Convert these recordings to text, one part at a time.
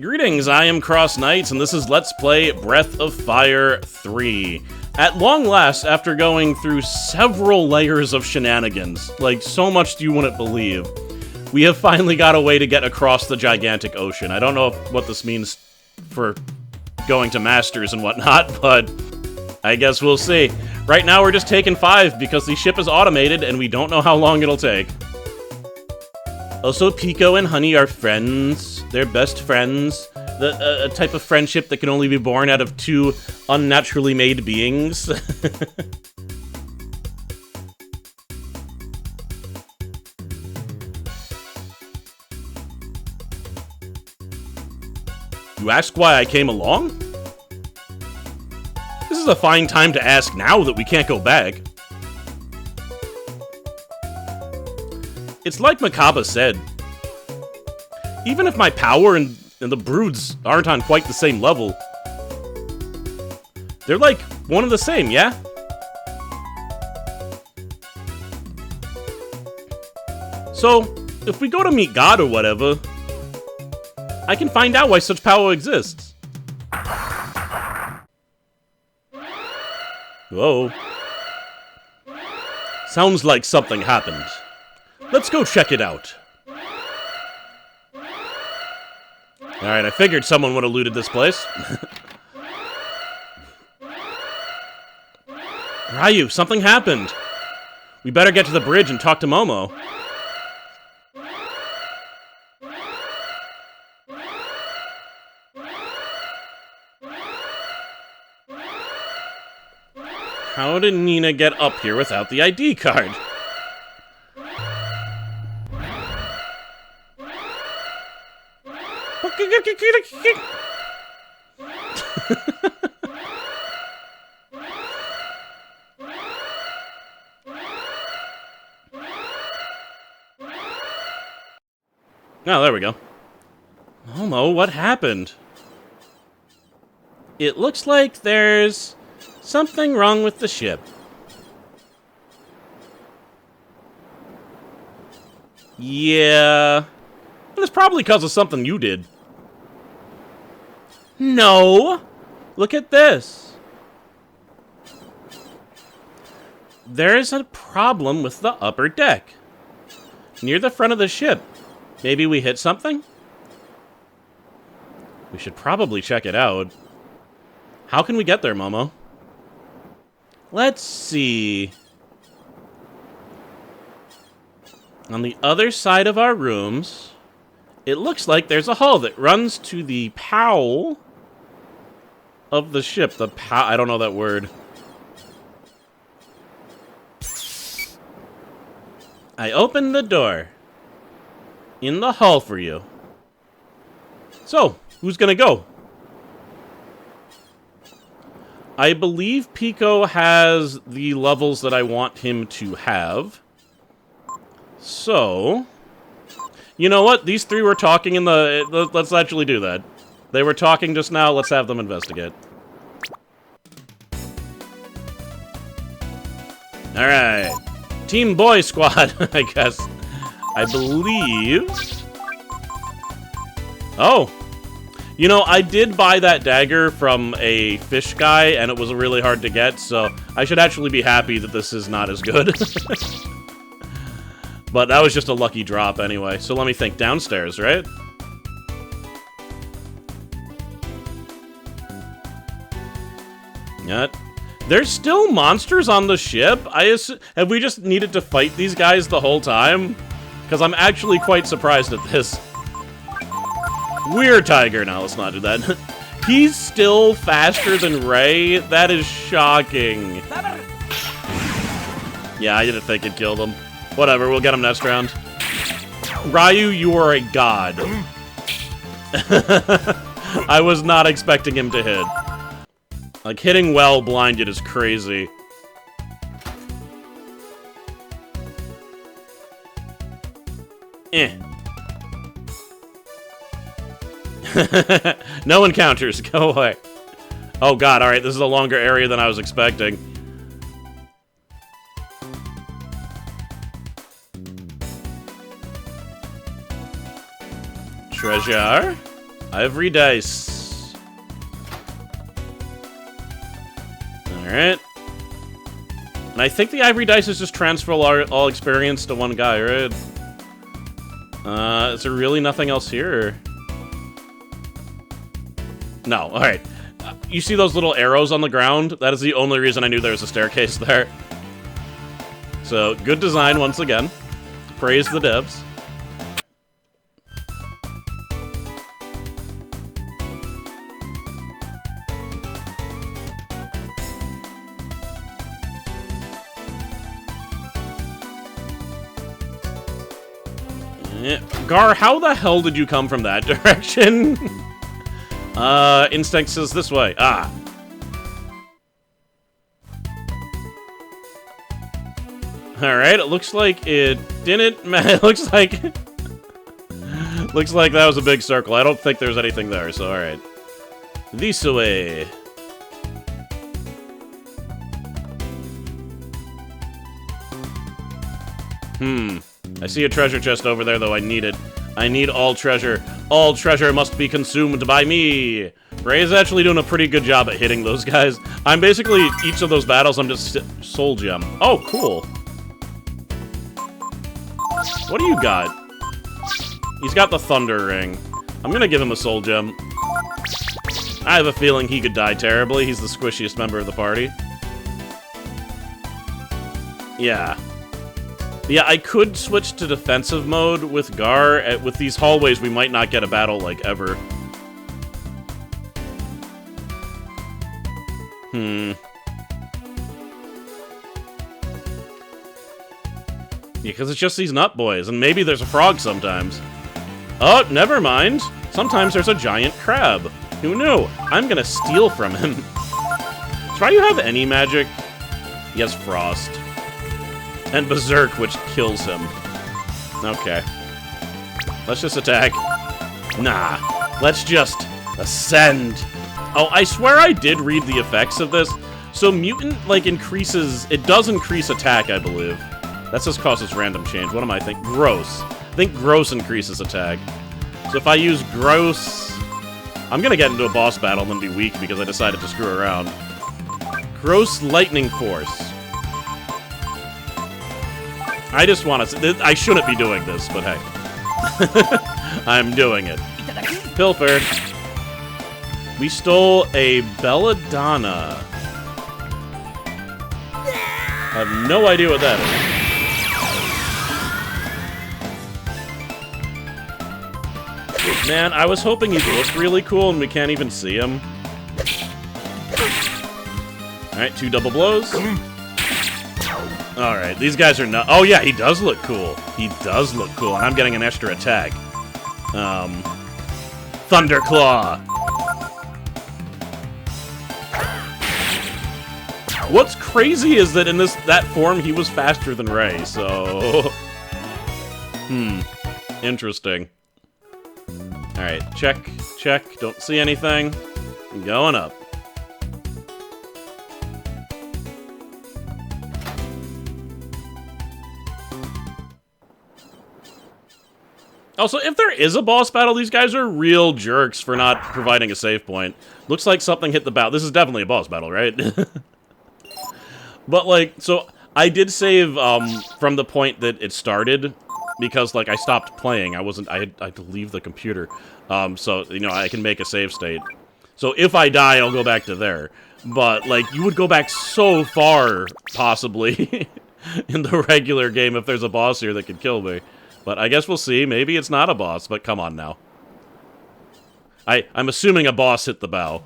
Greetings, I am CrossKnights, and this is Let's Play Breath of Fire 3. At long last, after going through several layers of shenanigans, like so much you wouldn't believe, we have finally got a way to get across the gigantic ocean. I don't know what this means for going to Masters and whatnot, but I guess we'll see. Right now we're just taking 5 because the ship is automated and we don't know how long it'll take. Also, Pico and Honey are friends. They're best friends. A type of friendship that can only be born out of 2 unnaturally made beings. You ask why I came along? This is a fine time to ask now that we can't go back. It's like Makaba said. Even if my power and the broods aren't on quite the same level, they're like one and the same, yeah? So, if we go to meet God or whatever, I can find out why such power exists. Whoa. Sounds like something happened. Let's go check it out. Alright, I figured someone would have looted this place. Ryu, something happened. We better get to the bridge and talk to Momo. How did Nina get up here without the ID card? Oh, there we go. Momo, what happened? It looks like there's something wrong with the ship. Yeah. But it's probably because of something you did. No! Look at this. There's a problem with the upper deck. Near the front of the ship. Maybe we hit something? We should probably check it out. How can we get there, Momo? Let's see. On the other side of our rooms, it looks like there's a hull that runs to the prow of the ship. The prow, I don't know that word. I opened the door in the hull for you. So, who's gonna go? I believe Pico has the levels that I want him to have. So, you know what? These 3 were talking in the... Let's actually do that. They were talking just now. Let's have them investigate. Alright. Team Boy Squad, I guess. I believe... Oh. You know, I did buy that dagger from a fish guy, and it was really hard to get, so I should actually be happy that this is not as good. But that was just a lucky drop anyway. So let me think. Downstairs, right? Yeah. There's still monsters on the ship? Have we just needed to fight these guys the whole time? Because I'm actually quite surprised at this. Weird Tiger. Now, let's not do that. He's still faster than Ray? That is shocking. Yeah, I didn't think it killed him. Whatever, we'll get him next round. Ryu, you are a god. I was not expecting him to hit. Like, hitting well blinded is crazy. No encounters, go away. Oh god, alright, this is a longer area than I was expecting. Treasure? Ivory dice. Alright. And I think the ivory dice is just transfer all experience to one guy, right? Is there really nothing else here? No, alright. You see those little arrows on the ground? That is the only reason I knew there was a staircase there. So, good design once again. Praise the devs. Gar, how the hell did you come from that direction? Instinct says this way. Ah. Alright, it looks like it didn't it looks like looks like that was a big circle. I don't think there's anything there, so alright. This way. I see a treasure chest over there, though. I need it. I need all treasure. All treasure must be consumed by me. Ray's actually doing a pretty good job at hitting those guys. I'm basically, each of those battles, I'm just soul gem. Oh, cool. What do you got? He's got the thunder ring. I'm gonna give him a soul gem. I have a feeling he could die terribly. He's the squishiest member of the party. Yeah. Yeah, I could switch to defensive mode with Gar. With these hallways, we might not get a battle, like, ever. Yeah, because it's just these nut boys, and maybe there's a frog sometimes. Oh, never mind. Sometimes there's a giant crab. Who knew? I'm gonna steal from him. Does Ryu have any magic? He has Frost. And Berserk, which kills him. Okay. Let's just attack. Nah. Let's just ascend. Oh, I swear I did read the effects of this. So Mutant, like, increases... It does increase attack, I believe. That just causes random change. What am I thinking? Gross. I think Gross increases attack. So if I use Gross... I'm gonna get into a boss battle and then be weak because I decided to screw around. Gross Lightning Force. I just want to... I shouldn't be doing this, but hey. I'm doing it. Pilfer. We stole a Belladonna. I have no idea what that is. Man, I was hoping he'd look really cool and we can't even see him. Alright, 2 double blows. Alright, these guys are not... Oh yeah, he does look cool. He does look cool, and I'm getting an extra attack. Thunderclaw. What's crazy is that in that form, he was faster than Ray, so... Interesting. Alright, check, check. Don't see anything. Going up. Also, if there is a boss battle, these guys are real jerks for not providing a save point. Looks like something hit the bow. This is definitely a boss battle, right? But, like, so I did save from the point that it started because, like, I stopped playing. I had to leave the computer. So, you know, I can make a save state. So if I die, I'll go back to there. But, like, you would go back so far, possibly, in the regular game if there's a boss here that could kill me. But I guess we'll see. Maybe it's not a boss, but come on now. I'm assuming a boss hit the bow.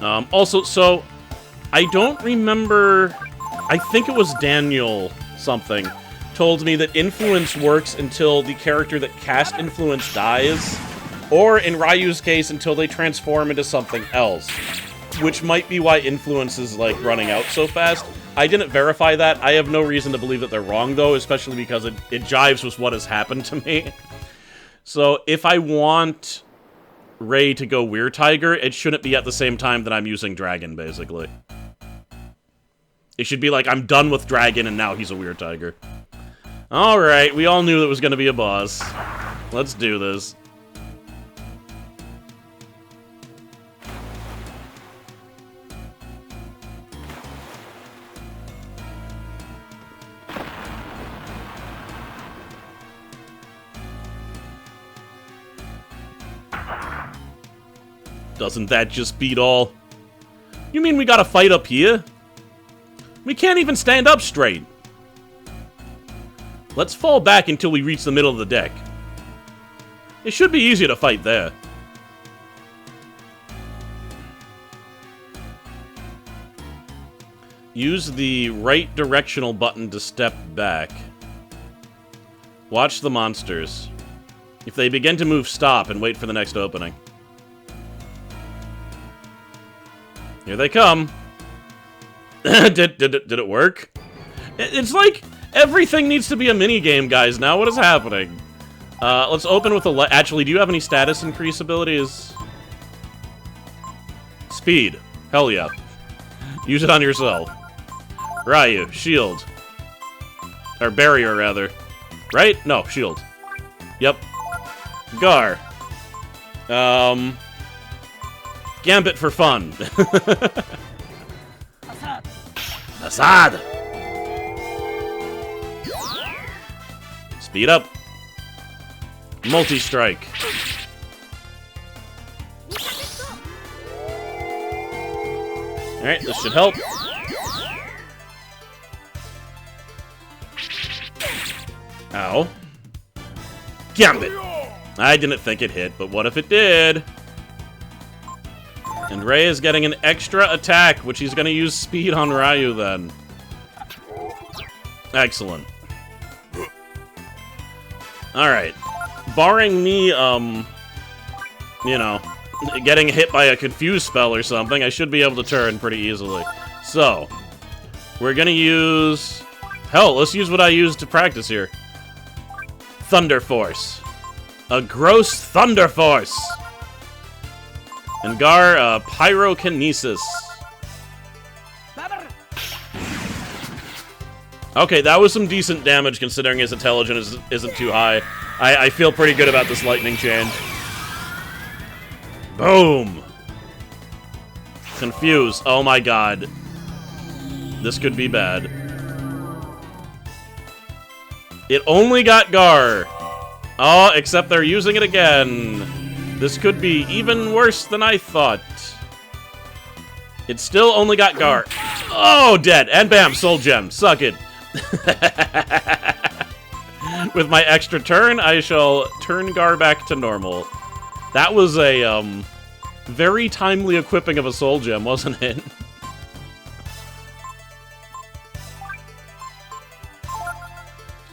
Also, so, I don't remember... I think it was Daniel something told me that influence works until the character that cast influence dies, or in Ryu's case, until they transform into something else. Which might be why influence is, like, running out so fast. I didn't verify that. I have no reason to believe that they're wrong, though, especially because it jives with what has happened to me. So, if I want Ray to go Weird Tiger, it shouldn't be at the same time that I'm using Dragon, basically. It should be like, I'm done with Dragon, and now he's a Weird Tiger. Alright, we all knew it was going to be a boss. Let's do this. Doesn't that just beat all? You mean we gotta fight up here? We can't even stand up straight. Let's fall back until we reach the middle of the deck. It should be easier to fight there. Use the right directional button to step back. Watch the monsters. If they begin to move, stop and wait for the next opening. Here they come. Did it work? It's like everything needs to be a mini-game, guys, now. What is happening? Let's open with a... Actually, do you have any status increase abilities? Speed. Hell yeah. Use it on yourself. Ryu. Shield. Or barrier, rather. Right? No, shield. Yep. Gar. Gambit for fun. Assad! Speed up. Multi-strike. Alright, this should help. Ow. Gambit! I didn't think it hit, but what if it did? And Ray is getting an extra attack, which he's gonna use speed on Ryu then. Excellent. Alright. Barring me, you know, getting hit by a confused spell or something, I should be able to turn pretty easily. So, we're gonna use... Hell, let's use what I used to practice here. Thunder Force. A gross Thunder Force! And Gar, Pyrokinesis. Okay, that was some decent damage considering his intelligence isn't too high. I feel pretty good about this lightning change. Boom! Confuse. Oh my god. This could be bad. It only got Gar. Oh, except they're using it again. This could be even worse than I thought. It still only got Gar. Oh, dead. And bam, Soul Gem. Suck it. With my extra turn, I shall turn Gar back to normal. That was a, very timely equipping of a Soul Gem, wasn't it?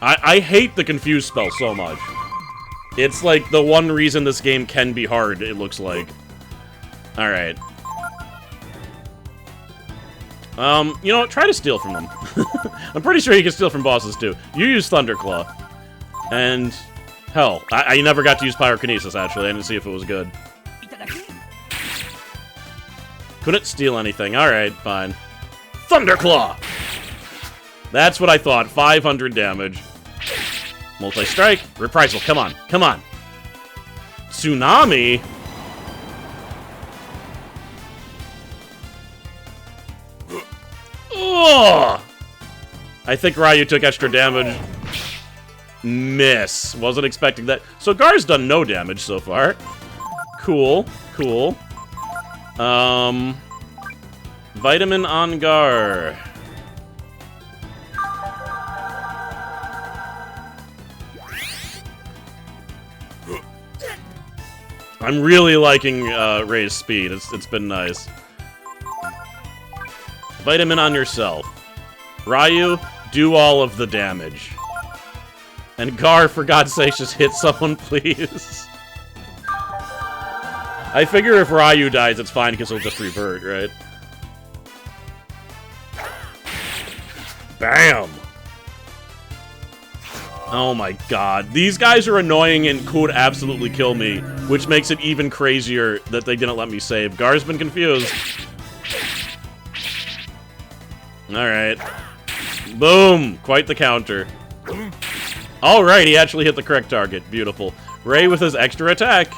I hate the Confuse spell so much. It's like the one reason this game can be hard, it looks like. Alright. You know what? Try to steal from them. I'm pretty sure you can steal from bosses, too. You use Thunderclaw. And, hell, I never got to use Pyrokinesis, actually. I didn't see if it was good. Couldn't steal anything. Alright, fine. Thunderclaw! That's what I thought. 500 damage. Multi-strike. Reprisal. Come on. Come on. Tsunami? Oh! I think Ryu took extra damage. Miss. Wasn't expecting that. So Gar's done no damage so far. Cool. Cool. Vitamin on Gar. I'm really liking Ray's speed. It's been nice. Vitamin on yourself. Ryu, do all of the damage. And Gar, for God's sake, just hit someone, please. I figure if Ryu dies, it's fine because he'll just revert, right? Bam! Oh my god. These guys are annoying and could absolutely kill me, which makes it even crazier that they didn't let me save. Gar's been confused. Alright. Boom! Quite the counter. Alright, he actually hit the correct target. Beautiful. Ray with his extra attack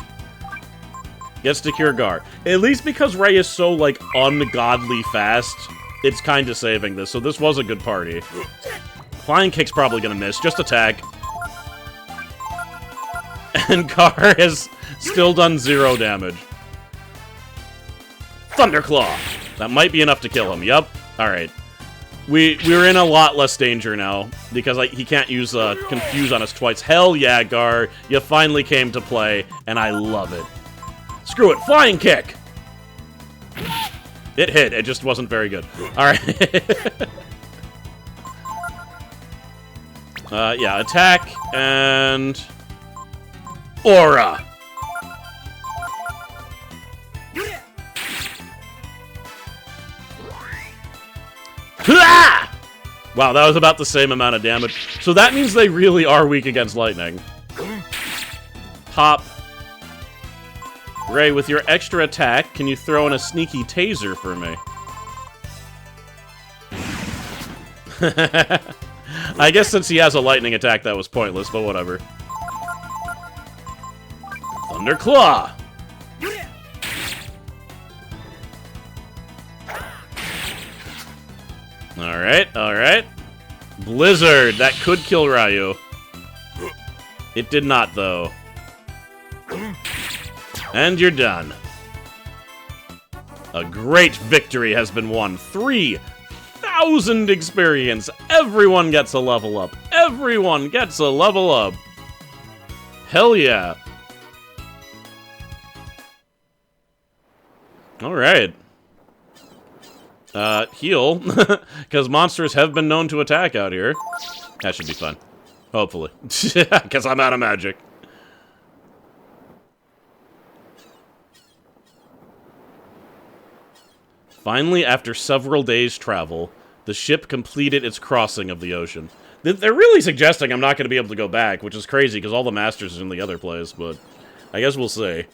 gets to cure Gar. At least because Ray is so, like, ungodly fast, it's kind of saving this, so this was a good party. Flying Kick's probably gonna miss. Just attack. And Gar has still done 0 damage. Thunderclaw! That might be enough to kill him. Yup. Alright. We're in a lot less danger now, because he can't use Confuse on us twice. Hell yeah, Gar. You finally came to play, and I love it. Screw it. Flying Kick! It hit. It just wasn't very good. Alright. Yeah, attack, and... Aura! Wow, that was about the same amount of damage. So that means they really are weak against lightning. Pop. Ray, with your extra attack, can you throw in a sneaky taser for me? I guess since he has a lightning attack, that was pointless, but whatever. Thunderclaw! Alright, alright. Blizzard! That could kill Ryu. It did not, though. And you're done. A great victory has been won. 3,000 experience! Everyone gets a level up! Everyone gets a level up! Hell yeah! Alright. Heal. Because monsters have been known to attack out here. That should be fun. Hopefully. Because I'm out of magic. Finally, after several days' travel, the ship completed its crossing of the ocean. They're really suggesting I'm not going to be able to go back, which is crazy because all the masters are in the other place, but I guess we'll see.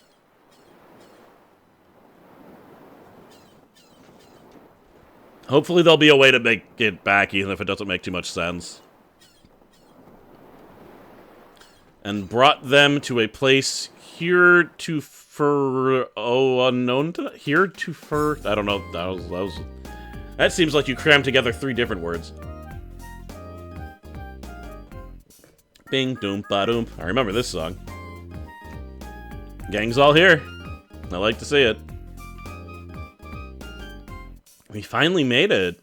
Hopefully there'll be a way to make it back, even if it doesn't make too much sense. And brought them to a place unknown to heretofore. I don't know. That seems like you crammed together 3 different words. Bing, doom, ba doom. I remember this song. Gang's all here. I like to see it. We finally made it.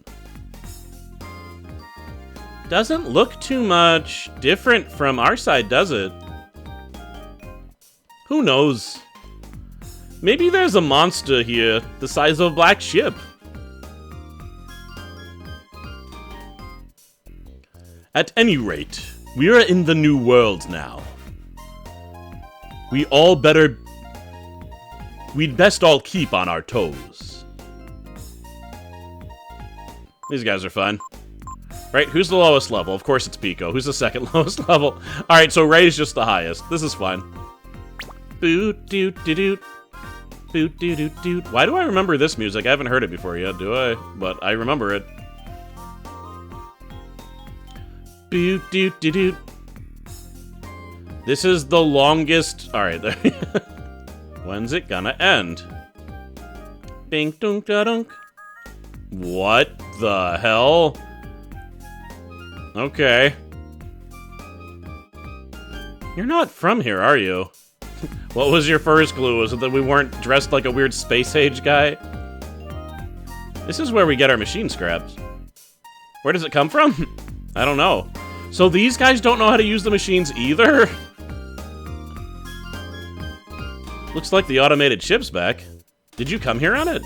Doesn't look too much different from our side, does it? Who knows? Maybe there's a monster here the size of a black ship. At any rate, we are in the new world now. We'd best all keep on our toes. These guys are fun. Right, who's the lowest level? Of course it's Pico. Who's the second lowest level? Alright, so Ray's just the highest. This is fun. Boot doot doot doot. Boot doot doot doot. Why do I remember this music? I haven't heard it before yet, do I? But I remember it. Boot doot doot doot. This is the longest... Alright, there. When's it gonna end? Bing dunk da dunk. What the hell? Okay. You're not from here, are you? What was your first clue? Was it that we weren't dressed like a weird space age guy? This is where we get our machine scraps. Where does it come from? I don't know. So these guys don't know how to use the machines either? Looks like the automated ship's back. Did you come here on it?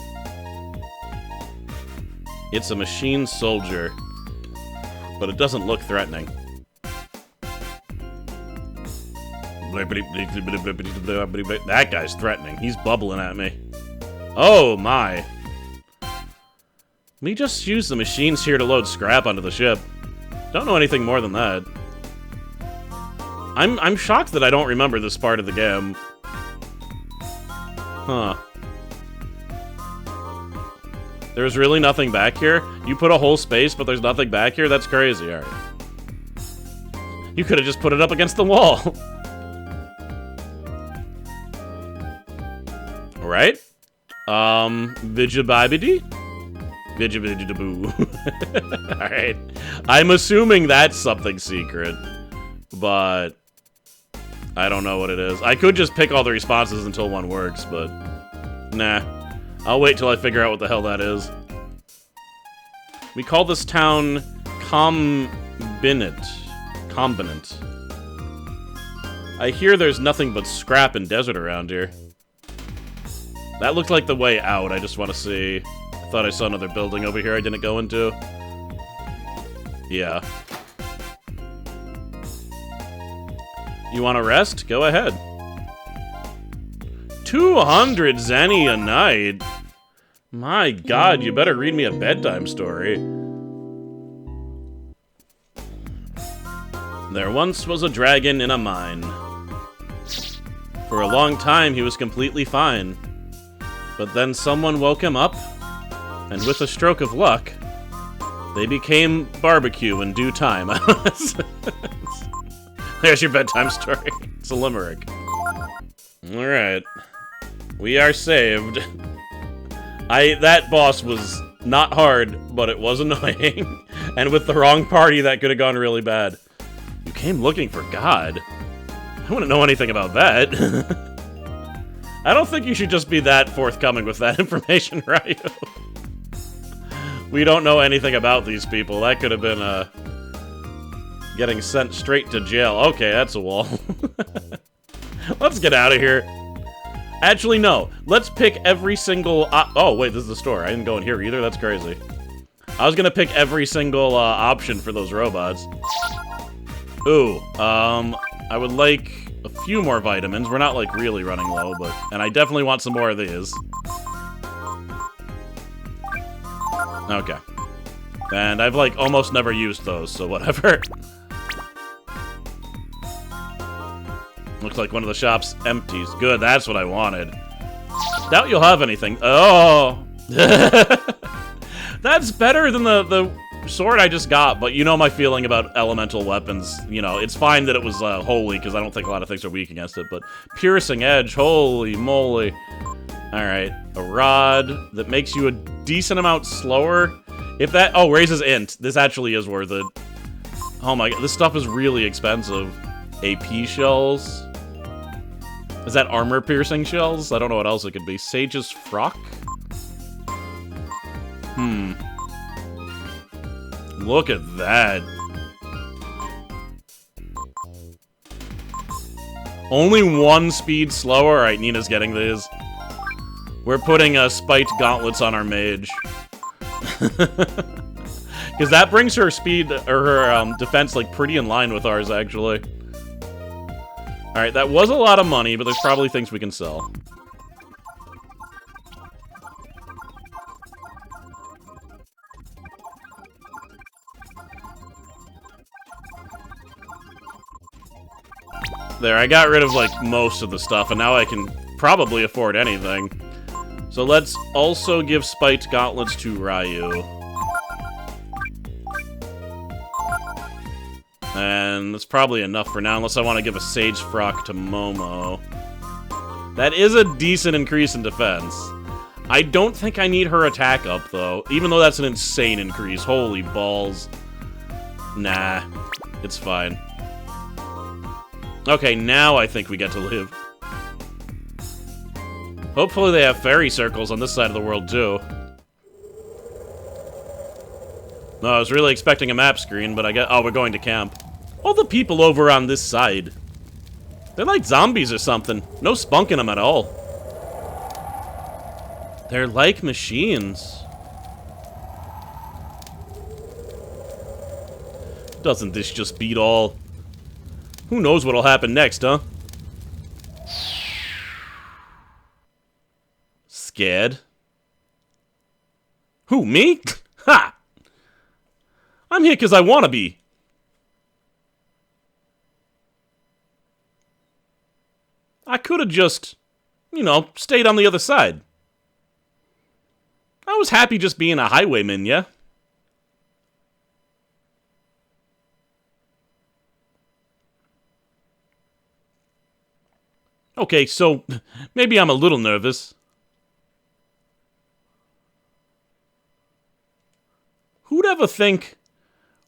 It's a machine soldier. But it doesn't look threatening. That guy's threatening. He's bubbling at me. Oh my. We just use the machines here to load scrap onto the ship. Don't know anything more than that. I'm shocked that I don't remember this part of the game. Huh. There's really nothing back here? You put a whole space, but there's nothing back here? That's crazy, alright. You could have just put it up against the wall. Right? Vigibibidi? Vigibidiboo. Alright. I'm assuming that's something secret. But I don't know what it is. I could just pick all the responses until one works, but nah. I'll wait till I figure out what the hell that is. We call this town Combinant. I hear there's nothing but scrap and desert around here. That looked like the way out. I just want to see. I thought I saw another building over here I didn't go into. Yeah. You want to rest? Go ahead. 200 zenny a night? My god, you better read me a bedtime story. There once was a dragon in a mine. For a long time, he was completely fine. But then someone woke him up, and with a stroke of luck, they became barbecue in due time. There's your bedtime story. It's a limerick. Alright. We are saved. That boss was not hard, but it was annoying. And with the wrong party, that could have gone really bad. You came looking for God? I wouldn't know anything about that. I don't think you should just be that forthcoming with that information, Ryu. We don't know anything about these people. That could have been, getting sent straight to jail. Okay, that's a wall. Let's get out of here. Actually, no. Let's pick every single... oh, wait, this is the store. I didn't go in here either. That's crazy. I was gonna pick every single option for those robots. Ooh, I would like a few more vitamins. We're not, like, really running low, but... And I definitely want some more of these. Okay. And I've, like, almost never used those, so whatever. Looks like one of the shops empties. Good, that's what I wanted. Doubt you'll have anything. Oh! That's better than the sword I just got, but you know my feeling about elemental weapons. You know, it's fine that it was holy, because I don't think a lot of things are weak against it, but piercing edge, holy moly. Alright, a rod that makes you a decent amount slower. If that... Oh, raises int. This actually is worth it. Oh my god, this stuff is really expensive. AP shells. Is that armor-piercing shells? I don't know what else it could be. Sage's frock? Look at that. Only one speed slower? Alright, Nina's getting these. We're putting spiked gauntlets on our mage. Because that brings her speed, or her defense, like, pretty in line with ours, actually. Alright, that was a lot of money, but there's probably things we can sell. There, I got rid of, like, most of the stuff, and now I can probably afford anything. So let's also give spiked gauntlets to Ryu. And that's probably enough for now, unless I want to give a Sage Frock to Momo. That is a decent increase in defense. I don't think I need her attack up, though, even though that's an insane increase. Holy balls. Nah, it's fine. Okay, now I think we get to live. Hopefully they have fairy circles on this side of the world, too. No, I was really expecting a map screen, but I get... Oh, we're going to camp. All the people over on this side. They're like zombies or something. No spunk in them at all. They're like machines. Doesn't this just beat all? Who knows what'll happen next, huh? Scared? Who, me? Ha! I'm here because I want to be. I could have just, you know, stayed on the other side. I was happy just being a highwayman, yeah? Okay, so maybe I'm a little nervous. Who'd ever think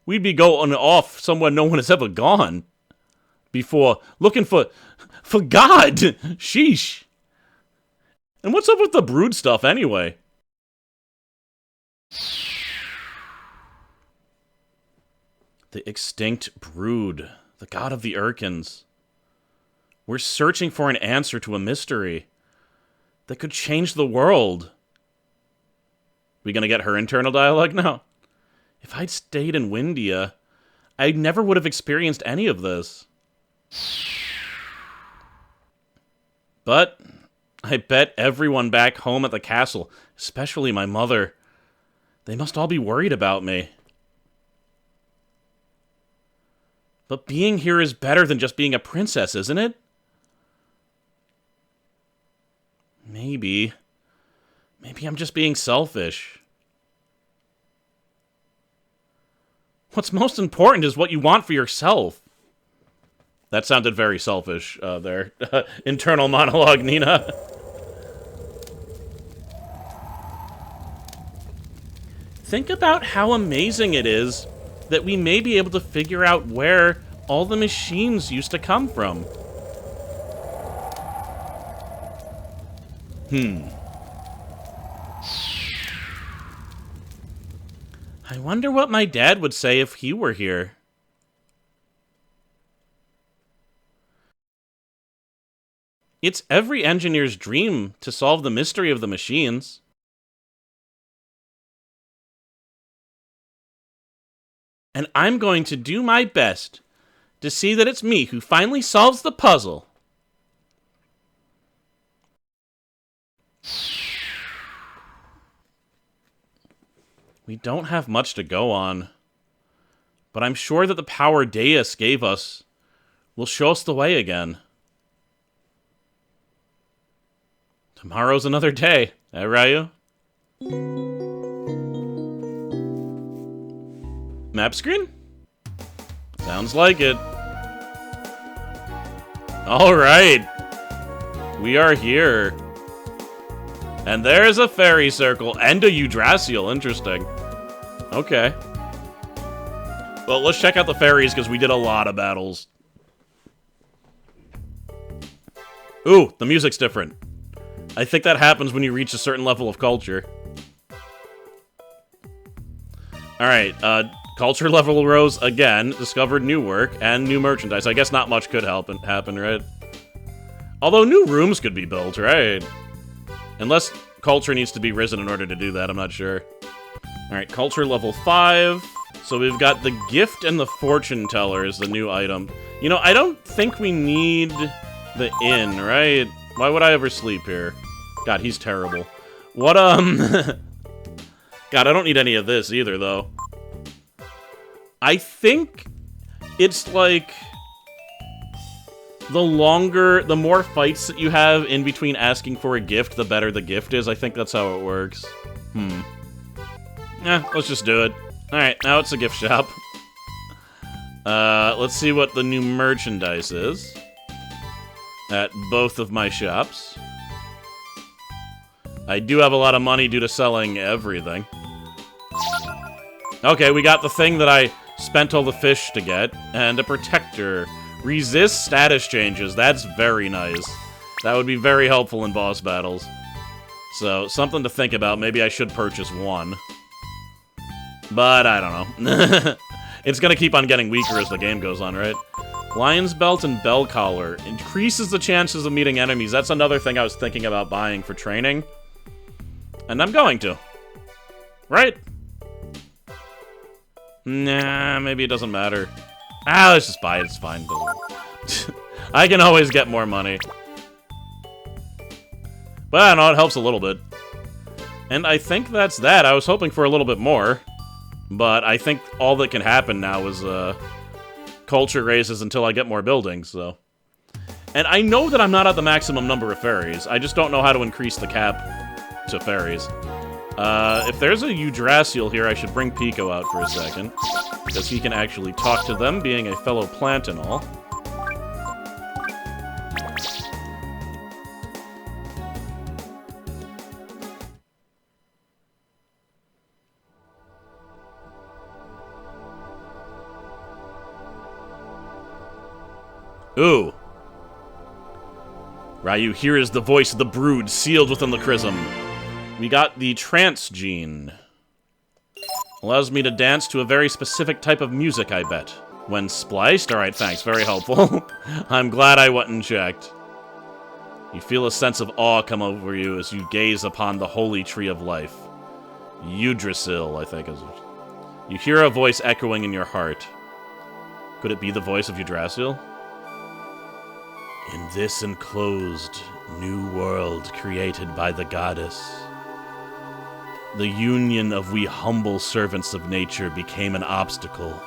we'd be going off somewhere no one has ever gone before, looking for God? Sheesh. And what's up with the brood stuff anyway? The extinct brood, the god of the Urkins. We're searching for an answer to a mystery that could change the world. We gonna get her internal dialogue now? If I'd stayed in Windia, I never would have experienced any of this. But I bet everyone back home at the castle, especially my mother, they must all be worried about me. But being here is better than just being a princess, isn't it? Maybe. Maybe I'm just being selfish. What's most important is what you want for yourself. That sounded very selfish there. Internal monologue, Nina. Think about how amazing it is that we may be able to figure out where all the machines used to come from. I wonder what my dad would say if he were here. It's every engineer's dream to solve the mystery of the machines. And I'm going to do my best to see that it's me who finally solves the puzzle. We don't have much to go on, but I'm sure that the power Deus gave us will show us the way again. Tomorrow's another day, eh, Ryu? Map screen? Sounds like it. Alright. We are here. And there's a fairy circle and a Yggdrasil. Interesting. Okay. Well, let's check out the fairies because we did a lot of battles. Ooh, the music's different. I think that happens when you reach a certain level of culture. Alright, culture level rose again, discovered new work, and new merchandise. I guess not much could happen, right? Although new rooms could be built, right? Unless culture needs to be risen in order to do that, I'm not sure. Alright, culture level 5. So we've got the gift and the fortune teller is the new item. You know, I don't think we need the inn, right? Why would I ever sleep here? God, he's terrible. What, God, I don't need any of this either, though. I think it's like the more fights that you have in between asking for a gift, the better the gift is. I think that's how it works. Let's just do it. Alright, now it's a gift shop. Let's see what the new merchandise is at both of my shops. I do have a lot of money due to selling everything. Okay, we got the thing that I spent all the fish to get, and a protector. Resist status changes. That's very nice. That would be very helpful in boss battles. So, something to think about. Maybe I should purchase one. But, I don't know. It's gonna keep on getting weaker as the game goes on, right? Lion's Belt and Bell Collar. Increases the chances of meeting enemies. That's another thing I was thinking about buying for training. And I'm going to. Right? Nah, maybe it doesn't matter. Let's just buy it. It's fine. I can always get more money. But I don't know, it helps a little bit. And I think that's that. I was hoping for a little bit more. But I think all that can happen now is culture raises until I get more buildings, so. And I know that I'm not at the maximum number of fairies. I just don't know how to increase the cap to fairies. If there's a Yggdrasil here, I should bring Pico out for a second. Because he can actually talk to them, being a fellow plant and all. Ooh. Ryu, here is the voice of the brood sealed within the chrism. We got the trance gene. Allows me to dance to a very specific type of music, I bet. When spliced? Alright, thanks. Very helpful. I'm glad I went and checked. You feel a sense of awe come over you as you gaze upon the holy tree of life. Yggdrasil, I think is it. You hear a voice echoing in your heart. Could it be the voice of Yggdrasil? In this enclosed new world created by the goddess, the union of we humble servants of nature became an obstacle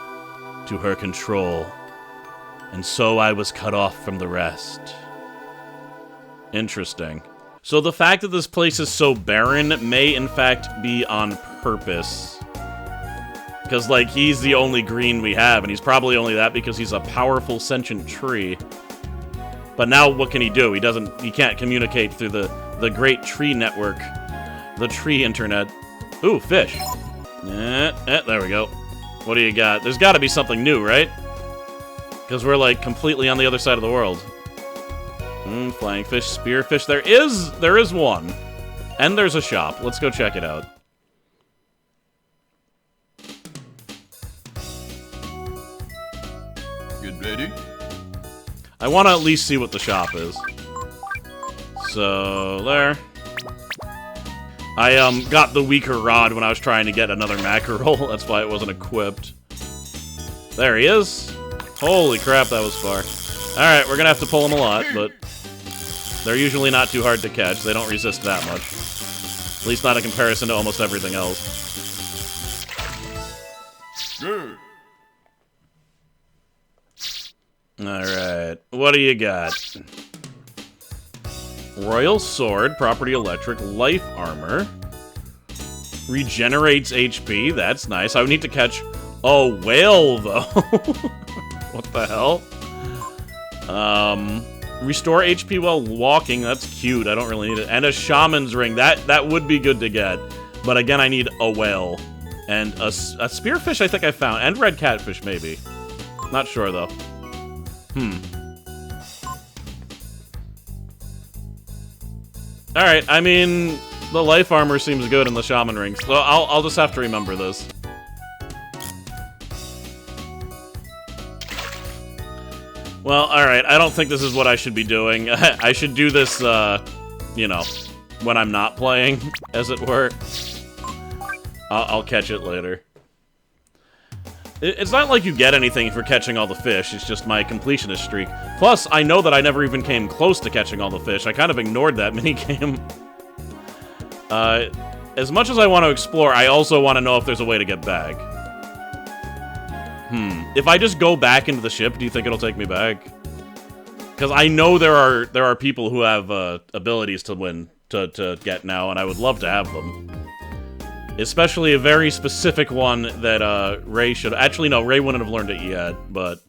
to her control, and so I was cut off from the rest. Interesting. So the fact that this place is so barren may in fact be on purpose. Because, like, he's the only green we have, and he's probably only that because he's a powerful sentient tree. But now what can he do? He can't communicate through the great tree network. The tree internet. Ooh, fish. There we go. What do you got? There's got to be something new, right? Because we're, like, completely on the other side of the world. Flying fish, spearfish. There is one. And there's a shop. Let's go check it out. Get ready? I want to at least see what the shop is. So, there. I got the weaker rod when I was trying to get another mackerel. That's why it wasn't equipped. There he is. Holy crap, that was far. Alright, we're gonna have to pull him a lot, but they're usually not too hard to catch. They don't resist that much. At least not in comparison to almost everything else. Good. Alright, what do you got? Royal Sword, Property Electric, Life Armor. Regenerates HP, that's nice. I would need to catch a whale, though. What the hell? Restore HP while walking, that's cute. I don't really need it. And a Shaman's Ring, that would be good to get. But again, I need a whale. And a spearfish I think I found. And red catfish, maybe. Not sure, though. Alright, I mean, the life armor seems good in the shaman rings, so I'll just have to remember this. Well, alright, I don't think this is what I should be doing. I should do this, you know, when I'm not playing, as it were. I'll catch it later. It's not like you get anything for catching all the fish, it's just my completionist streak. Plus, I know that I never even came close to catching all the fish. I kind of ignored that minigame. As much as I want to explore, I also want to know if there's a way to get back. If I just go back into the ship, do you think it'll take me back? Because I know there are people who have abilities to get now, and I would love to have them. Especially a very specific one that Ray should... Actually, no, Ray wouldn't have learned it yet, but...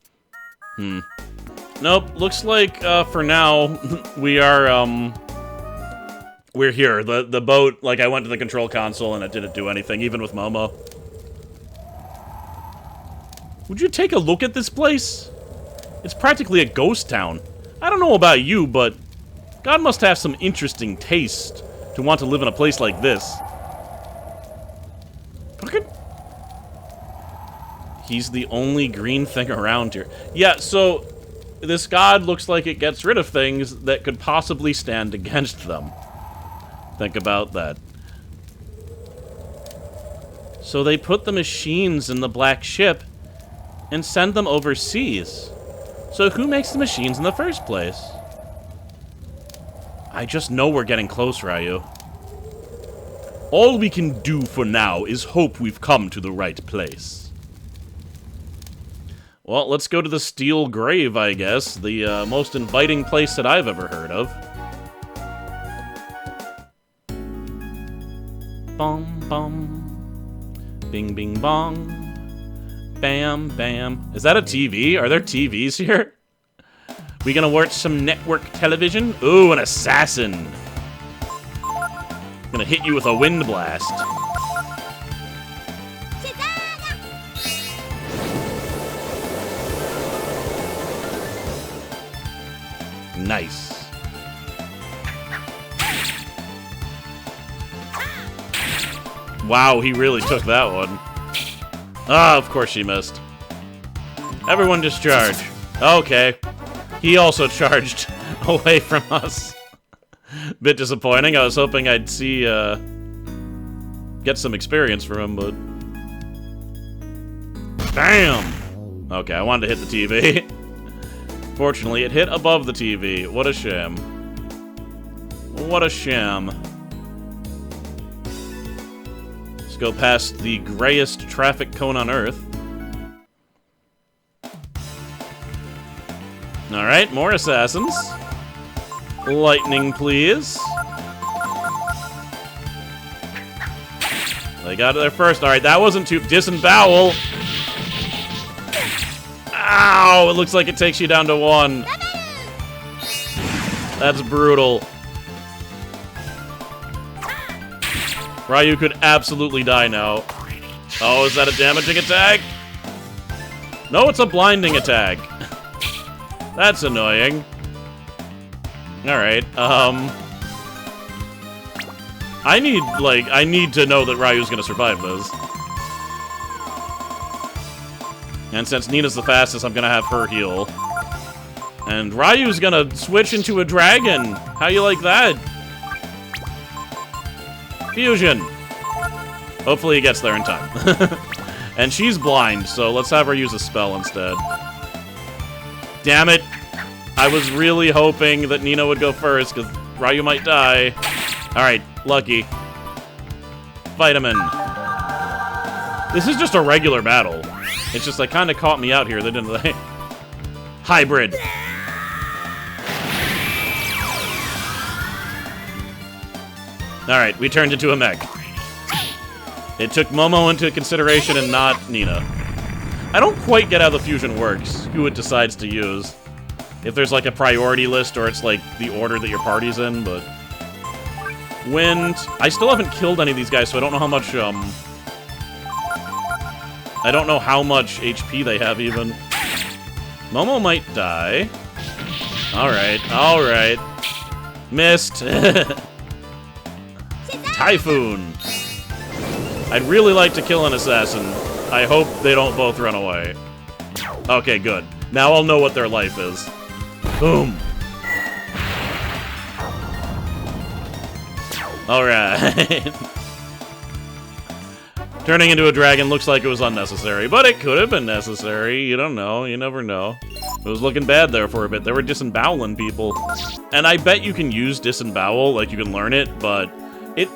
Nope, looks like, for now, we are, we're here. The boat, like, I went to the control console and it didn't do anything, even with Momo. Would you take a look at this place? It's practically a ghost town. I don't know about you, but God must have some interesting taste to want to live in a place like this. He's the only green thing around here. Yeah, so this god looks like it gets rid of things that could possibly stand against them. Think about that. So they put the machines in the black ship and send them overseas. So who makes the machines in the first place? I just know we're getting close, Ryu. All we can do for now is hope we've come to the right place. Well, let's go to the Steel Grave, I guess. The most inviting place that I've ever heard of. Bum, bum. Bing, bing, bong. Bam, bam. Is that a TV? Are there TVs here? We gonna watch some network television? Ooh, an assassin. Gonna hit you with a wind blast. Nice. Wow, he really took that one. Ah, of course she missed. Everyone discharge. Okay. He also charged away from us. Bit disappointing. I was hoping I'd see, get some experience from him, but... Damn! Okay, I wanted to hit the TV. Fortunately, it hit above the TV. What a shame. What a sham. Let's go past the grayest traffic cone on Earth. Alright, more assassins. Lightning, please. They got it there first. Alright, that wasn't too... Disembowel! Ow! It looks like it takes you down to 1. That's brutal. Ryu could absolutely die now. Oh, is that a damaging attack? No, it's a blinding attack. That's annoying. Alright, I need to know that Ryu's gonna survive this. And since Nina's the fastest, I'm gonna have her heal. And Ryu's gonna switch into a dragon! How you like that? Fusion! Hopefully he gets there in time. And she's blind, so let's have her use a spell instead. Damn it! I was really hoping that Nina would go first, because Ryu might die. Alright, lucky. Vitamin. This is just a regular battle. It's just, like, kind of caught me out here, didn't they? Hybrid. Alright, we turned into a mech. It took Momo into consideration and not Nina. I don't quite get how the fusion works, who it decides to use. If there's, like, a priority list, or it's, like, the order that your party's in, but... Wind. I still haven't killed any of these guys, so I don't know how much, I don't know how much HP they have, even. Momo might die. Alright, alright. Missed. Typhoon. I'd really like to kill an assassin. I hope they don't both run away. Okay, good. Now I'll know what their life is. Boom. Alright. Turning into a dragon looks like it was unnecessary, but it could have been necessary. You don't know. You never know. It was looking bad there for a bit. They were disemboweling people. And I bet you can use disembowel, like you can learn it, but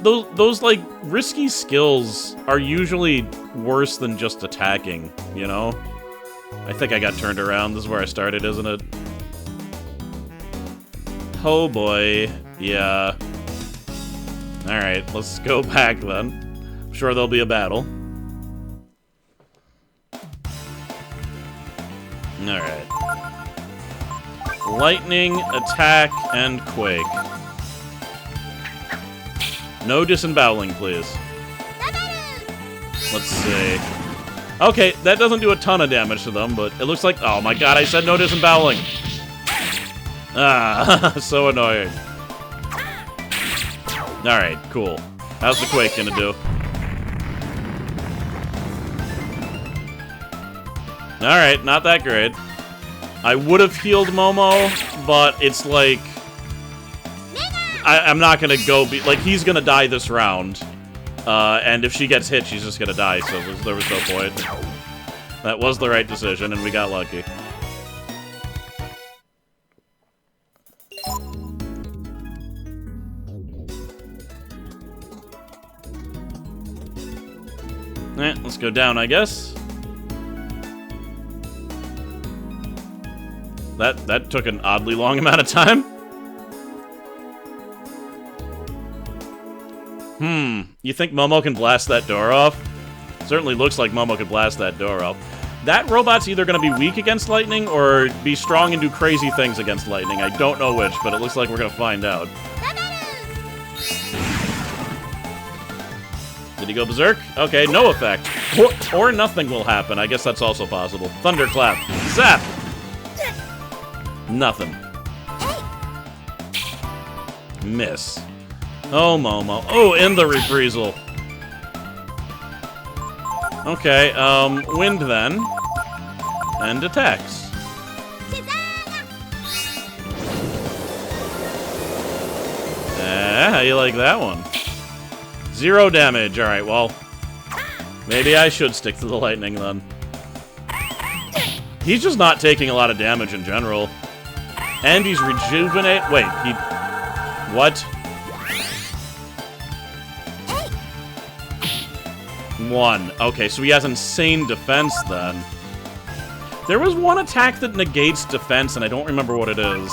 those like risky skills are usually worse than just attacking, you know? I think I got turned around. This is where I started, isn't it? Oh boy. Yeah. Alright, let's go back then. I'm sure there'll be a battle. Alright. Lightning, attack, and quake. No disemboweling, please. Let's see. Okay, that doesn't do a ton of damage to them, but it looks like... Oh my god, I said no disemboweling! Ah, so annoying. Alright, cool. How's the quake gonna do? Alright, not that great. I would have healed Momo, but it's like... I'm not gonna go be... Like, he's gonna die this round. And if she gets hit, she's just gonna die, so there was no point. That was the right decision, and we got lucky. Let's go down, I guess. That took an oddly long amount of time. You think Momo can blast that door off? Certainly looks like Momo could blast that door off. That robot's either going to be weak against lightning or be strong and do crazy things against lightning. I don't know which, but it looks like we're going to find out. Did he go berserk? Okay, no effect. Or nothing will happen. I guess that's also possible. Thunderclap. Zap! Nothing. Miss. Oh, Momo. Oh, in the reprisal. Okay, wind then. And attacks. How you like that one? 0 damage. Alright, well. Maybe I should stick to the lightning then. He's just not taking a lot of damage in general. And he's rejuvenate. Wait, he. What? 1. Okay, so he has insane defense then. There was one attack that negates defense, and I don't remember what it is.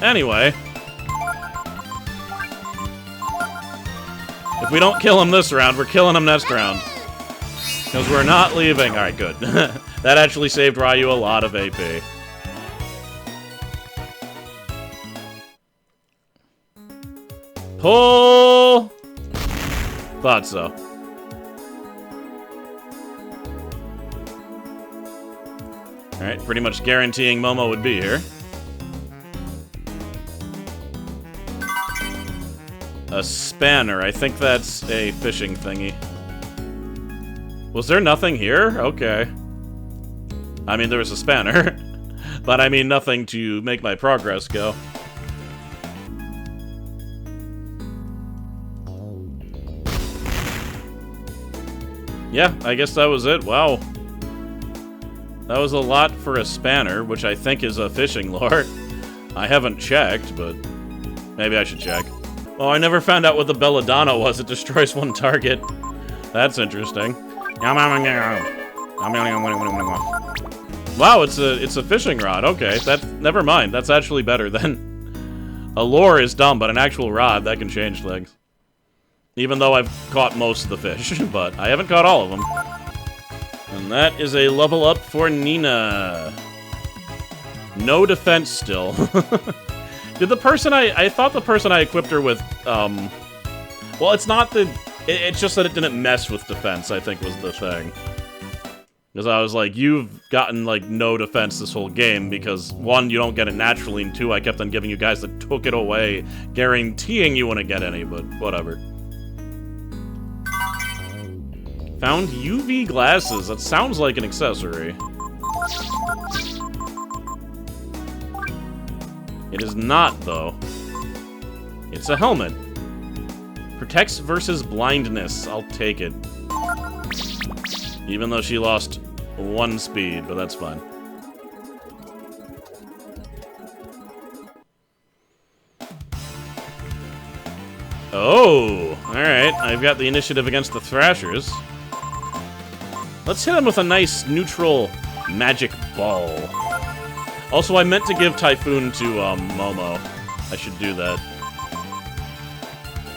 Anyway. If we don't kill him this round, we're killing him next round. Because we're not leaving. Alright, good. That actually saved Ryu a lot of AP. Pull! Thought so. Alright, pretty much guaranteeing Momo would be here. A spanner. I think that's a fishing thingy. Was there nothing here? Okay. I mean, there was a spanner. But I mean, nothing to make my progress go. Yeah, I guess that was it. Wow. That was a lot for a spanner, which I think is a fishing lure. I haven't checked, but maybe I should check. Oh, I never found out what the belladonna was. It destroys 1 target. That's interesting. Wow, it's a fishing rod. Okay, never mind. That's actually better then. A lure is dumb, but an actual rod, that can change things. Even though I've caught most of the fish, but I haven't caught all of them. And that is a level up for Nina. No defense still. Did the person I thought the person I equipped her with, well, it's not the... It's just that it didn't mess with defense, I think, was the thing. Because I was like, you've gotten, like, no defense this whole game, because, 1, you don't get it naturally, and 2, I kept on giving you guys that took it away, guaranteeing you wouldn't get any, but whatever. Found UV glasses. That sounds like an accessory. It is not, though. It's a helmet. Protects versus blindness. I'll take it. Even though she lost 1 speed, but that's fine. Oh, alright. I've got the initiative against the Thrashers. Let's hit him with a nice, neutral magic ball. Also, I meant to give Typhoon to, Momo. I should do that.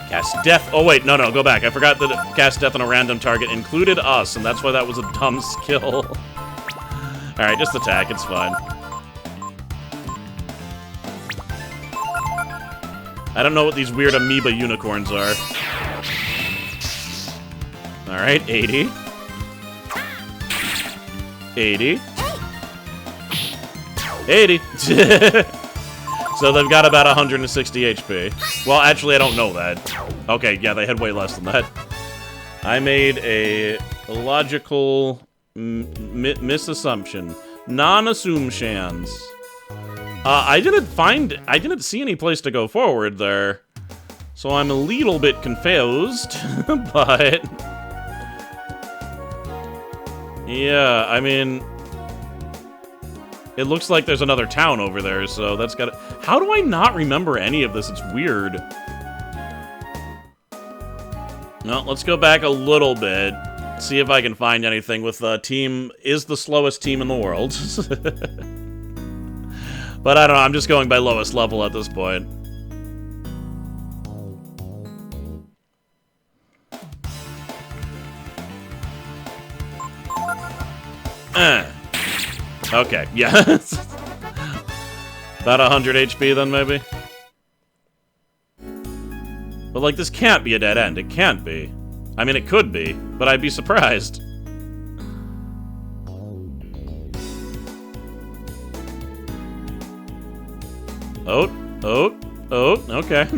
Cast Death. Oh, wait, no, go back. I forgot that Cast Death on a random target included us, and that's why that was a dumb skill. Alright, just attack. It's fine. I don't know what these weird amoeba unicorns are. Alright, 80. 80. 80. So they've got about 160 HP. Well, actually, I don't know that. Okay, yeah, they had way less than that. I made a logical misassumption. Non-assumptions. I didn't see any place to go forward there. So I'm a little bit confused, but... Yeah, I mean... It looks like there's another town over there, so that's gotta... How do I not remember any of this? It's weird. No, let's go back a little bit. See if I can find anything with the team... Is the slowest team in the world. But I don't know, I'm just going by lowest level at this point. Okay, yeah. About 100 HP then, maybe? But, like, this can't be a dead end. It can't be. I mean, it could be, but I'd be surprised. Okay.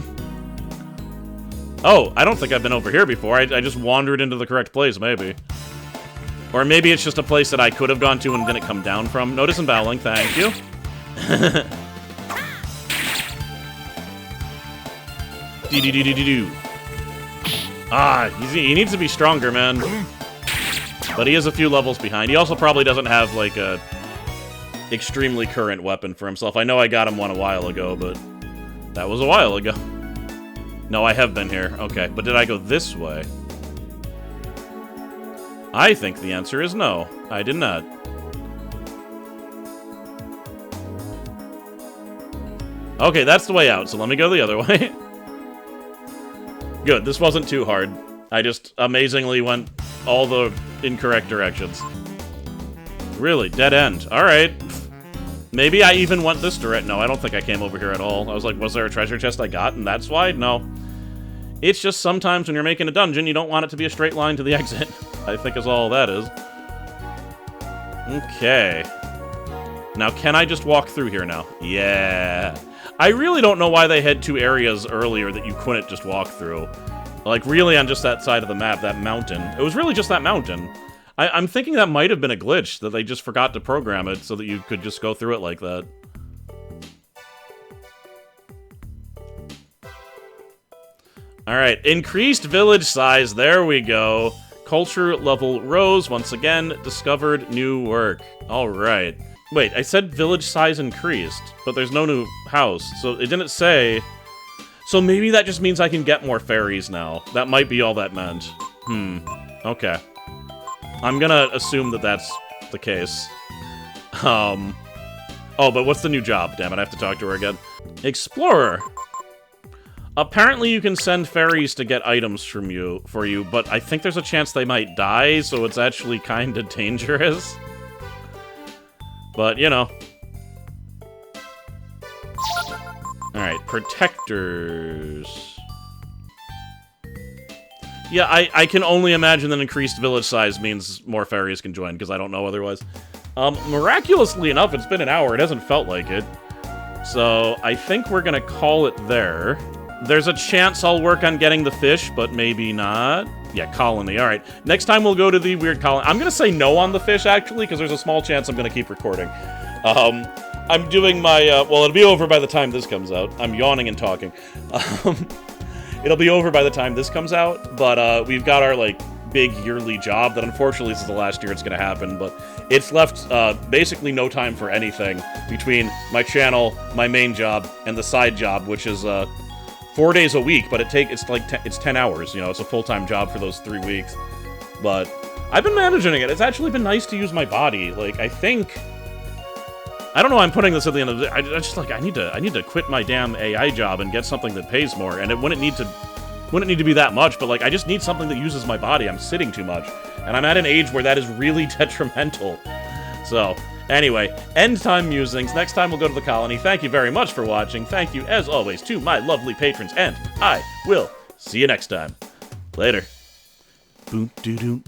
Oh, I don't think I've been over here before. I just wandered into the correct place, maybe. Or maybe it's just a place that I could have gone to and didn't come down from. No disemboweling, thank you. Do. Ah, he needs to be stronger, man. But he is a few levels behind. He also probably doesn't have, like, a extremely current weapon for himself. I know I got him one a while ago, but that was a while ago. No, I have been here. Okay, but did I go this way? I think the answer is no. I did not. Okay, that's the way out, so let me go the other way. Good, this wasn't too hard. I just amazingly went all the incorrect directions. Really, dead end. Alright. Maybe I even went this direct. No, I don't think I came over here at all. I was like, was there a treasure chest I got, and that's why? No. It's just sometimes when you're making a dungeon, you don't want it to be a straight line to the exit. I think is all that is. Okay. Now, can I just walk through here now? Yeah. I really don't know why they had two areas earlier that you couldn't just walk through. Like, really on just that side of the map, that mountain. It was really just that mountain. I'm thinking that might have been a glitch, that they just forgot to program it so that you could just go through it like that. Alright, increased village size, there we go. Culture level rose, once again, discovered new work. Alright. Wait, I said village size increased, but there's no new house, so it didn't say... So maybe that just means I can get more fairies now. That might be all that meant. Okay. I'm gonna assume that that's the case. Oh, but what's the new job? Damn it, I have to talk to her again. Explorer. Apparently you can send fairies to get items for you, but I think there's a chance they might die, so it's actually kinda dangerous. But, you know. Alright, protectors. Yeah, I can only imagine that increased village size means more fairies can join, because I don't know otherwise. Miraculously enough, it's been an hour. It hasn't felt like it. So, I think we're gonna call it there. There's a chance I'll work on getting the fish, but maybe not. Yeah, colony. Alright. Next time we'll go to the weird colony. I'm gonna say no on the fish, actually, because there's a small chance I'm gonna keep recording. I'm doing my, well, it'll be over by the time this comes out. I'm yawning and talking. It'll be over by the time this comes out, but, we've got our, like, big yearly job that unfortunately this is the last year it's gonna happen, but it's left, basically no time for anything between my channel, my main job, and the side job, which is, 4 days a week, but it's 10 hours, you know, it's a full-time job for those 3 weeks. But I've been managing it. It's actually been nice to use my body. Like, I think... I don't know why I'm putting this at the end of the... I just, like, I need to quit my damn AI job and get something that pays more, and it wouldn't need to be that much, but, like, I just need something that uses my body. I'm sitting too much, and I'm at an age where that is really detrimental. So... Anyway, end time musings. Next time we'll go to the colony. Thank you very much for watching. Thank you, as always, to my lovely patrons, and I will see you next time. Later. Boom, doo, doo.